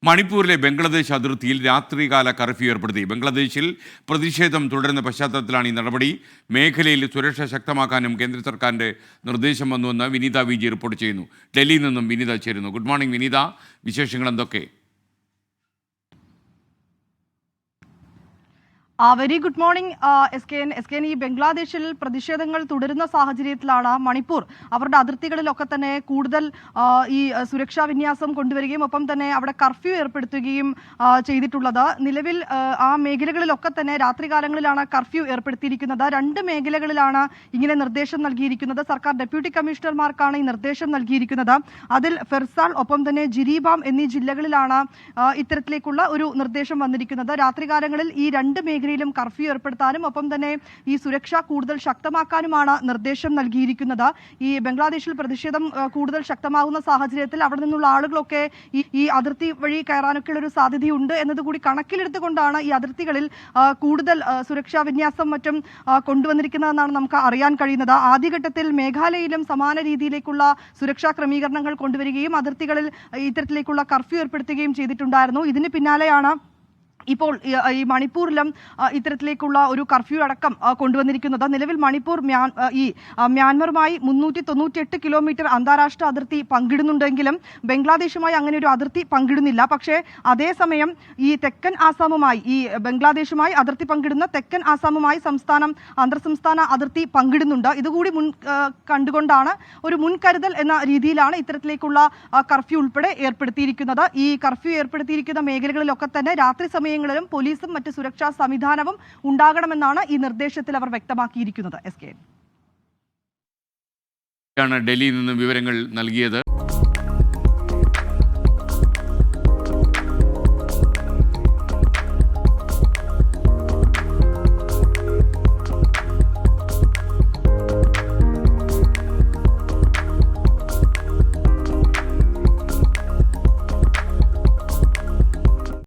മണിപ്പൂരിലെ ബംഗ്ലാദേശ് അതിർത്തിയിൽ രാത്രികാല കർഫ്യൂ ഏർപ്പെടുത്തി. ബംഗ്ലാദേശിൽ പ്രതിഷേധം തുടരുന്ന പശ്ചാത്തലത്തിലാണ് ഈ നടപടി. മേഖലയിൽ സുരക്ഷ ശക്തമാക്കാനും കേന്ദ്ര സർക്കാരിൻ്റെ നിർദ്ദേശം വന്നുവെന്ന് വിനീത വി ജി റിപ്പോർട്ട് ചെയ്യുന്നു. ഡൽഹിയിൽ നിന്നും വിനീത ചേരുന്നു. ഗുഡ് മോർണിംഗ് വിനീത, വിശേഷങ്ങൾ എന്തൊക്കെ? Very good morning S K N. ഈ ബംഗ്ലാദേശിൽ പ്രതിഷേധങ്ങൾ തുടരുന്ന സാഹചര്യത്തിലാണ് മണിപ്പൂർ അവരുടെ അതിർത്തികളിലൊക്കെ തന്നെ കൂടുതൽ ഈ സുരക്ഷാ വിന്യാസം കൊണ്ടുവരികയും ഒപ്പം തന്നെ അവിടെ കർഫ്യൂ ഏർപ്പെടുത്തുകയും ചെയ്തിട്ടുള്ളത്. നിലവിൽ ആ മേഖലകളിലൊക്കെ തന്നെ രാത്രികാലങ്ങളിലാണ് കർഫ്യൂ ഏർപ്പെടുത്തിയിരിക്കുന്നത്. 2 മേഖലകളിലാണ് ഇങ്ങനെ നിർദ്ദേശം നൽകിയിരിക്കുന്നത്. സർക്കാർ ഡെപ്യൂട്ടി കമ്മീഷണർമാർക്കാണ് ഈ നിർദ്ദേശം നൽകിയിരിക്കുന്നത്. അതിൽ ഫെർസാൾ ഒപ്പം തന്നെ ജിരിബാം എന്നീ ജില്ലകളിലാണ് ഇത്തരത്തിലേക്കുള്ള ഒരു നിർദ്ദേശം വന്നിരിക്കുന്നത്. രാത്രികാലങ്ങളിൽ ഈ 2 മേഖലയിലും കർഫ്യൂ ഏർപ്പെടുത്താനും ഒപ്പം തന്നെ ഈ സുരക്ഷ കൂടുതൽ ശക്തമാക്കാനുമാണ് നിർദ്ദേശം നൽകിയിരിക്കുന്നത്. ഈ ബംഗ്ലാദേശിൽ പ്രതിഷേധം കൂടുതൽ ശക്തമാകുന്ന സാഹചര്യത്തിൽ അവിടെ നിന്നുള്ള ആളുകളൊക്കെ ഈ അതിർത്തി വഴി കയറാനൊക്കെയുള്ള ഒരു സാധ്യതയുണ്ട് എന്നതുകൂടി കണക്കിലെടുത്തുകൊണ്ടാണ് ഈ അതിർത്തികളിൽ കൂടുതൽ സുരക്ഷാ വിന്യാസം മറ്റും കൊണ്ടുവന്നിരിക്കുന്നതെന്നാണ് നമുക്ക് അറിയാൻ കഴിയുന്നത്. ആദ്യഘട്ടത്തിൽ മേഘാലയയിലും സമാന രീതിയിലേക്കുള്ള സുരക്ഷാ ക്രമീകരണങ്ങൾ കൊണ്ടുവരികയും അതിർത്തികളിൽ ഇത്തരത്തിലേക്കുള്ള കർഫ്യൂ ഏർപ്പെടുത്തുകയും ചെയ്തിട്ടുണ്ടായിരുന്നു. ഇതിന് പിന്നാലെയാണ് ഇപ്പോൾ ഈ മണിപ്പൂരിലും ഇത്തരത്തിലേക്കുള്ള ഒരു കർഫ്യൂ അടക്കം കൊണ്ടുവന്നിരിക്കുന്നത്. നിലവിൽ മണിപ്പൂർ മ്യാൻമറുമായി 398 കിലോമീറ്റർ അന്താരാഷ്ട്ര അതിർത്തി പങ്കിടുന്നുണ്ടെങ്കിലും ബംഗ്ലാദേശുമായി അങ്ങനെ ഒരു അതിർത്തി പങ്കിടുന്നില്ല. പക്ഷേ അതേസമയം ഈ തെക്കൻ ആസാമുമായി ഈ ബംഗ്ലാദേശുമായി അതിർത്തി പങ്കിടുന്ന തെക്കൻ ആസാമുമായി സംസ്ഥാനം അന്തർ സംസ്ഥാന അതിർത്തി പങ്കിടുന്നുണ്ട്. ഇതുകൂടി കണ്ടുകൊണ്ടാണ് ഒരു മുൻകരുതൽ എന്ന രീതിയിലാണ് ഇത്തരത്തിലേക്കുള്ള കർഫ്യൂ ഉൾപ്പെടെ ഏർപ്പെടുത്തിയിരിക്കുന്നത്. ഈ കർഫ്യൂ ഏർപ്പെടുത്തിയിരിക്കുന്ന മേഖലകളിലൊക്കെ തന്നെ രാത്രി സമയങ്ങളിലും പോലീസും മറ്റ് സുരക്ഷാ സംവിധാനവും ഉണ്ടാകണമെന്നാണ് ഈ നിർദ്ദേശത്തിൽ അവർ വ്യക്തമാക്കിയിരിക്കുന്നത്. എസ് കെ ഡൽഹിയിൽ നിന്ന് വിവരങ്ങൾ നൽകിയത്.